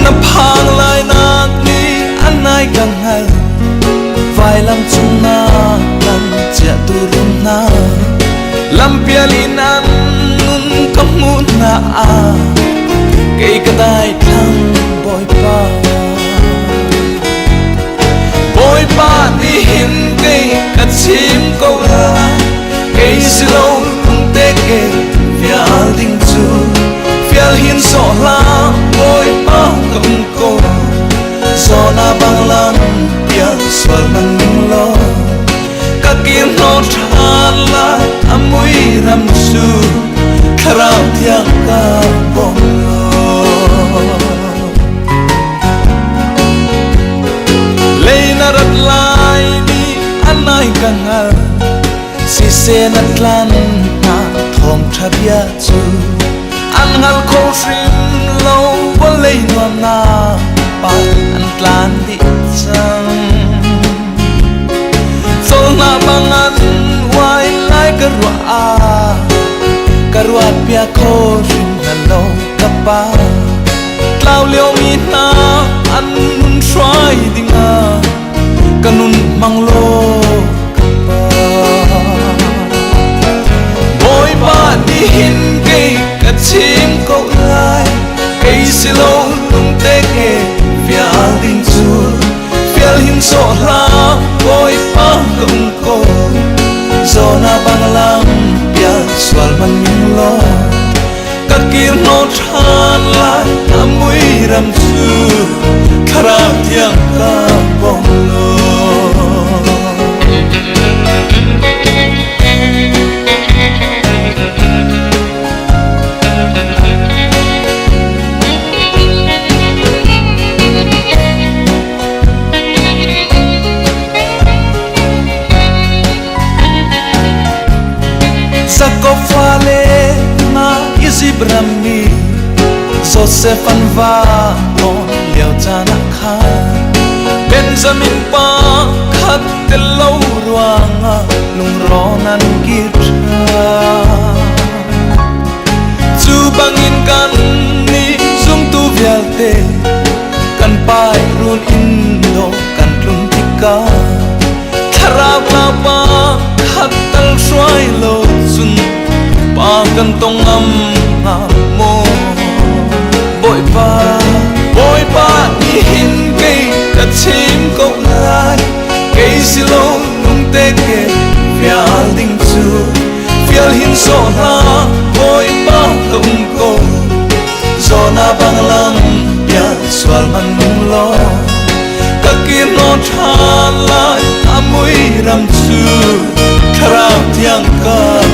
na phang lai nak ni anai gang hal vai lam chung na lam chia tu rum na lam pialin an nun kamun na a cây kadai thang boi pa đi hin cây cắt chim câu la cây silo tung tê cây fial ding chu fial hin so la boi pa cầm câu so na bang lam pia swal man ning lo các kim no than la amui ram su kharao thiang ka bong narat lai ni anai kangal si se natlan na thom thabia chu angal khol sim lo bolei nuam na pa antlan di chang sol na bangan wai lai karwa pia kho rim na lo kapa tlau leo mi na an nun swai dinga kanun manglo boy pa ni hin ke kachim ko lai kai silo lung te ke fial ding chu fial hin so la boy pa kum ko zona banglam pia swal man min lo kakir no than la amui ram chu khara thiang ka bong lo Sakofale na izibramni Joseph anva on liao chana kha Benjamin pa khat te lo ruanga lung ronan kitra chu bangin kan ni zum tu vialte kan pai run indo kan tlum tika tharap la pa khat tal swai lo sun pa kan tong am na mo bội pa ni hin cây cắt chim câu lai cây silo lung tê ke fial ding chu fial hin so na bội pa tum ko zona banglam pia swal man mung lo kakir no than lai amui ram chu kharao thiang ka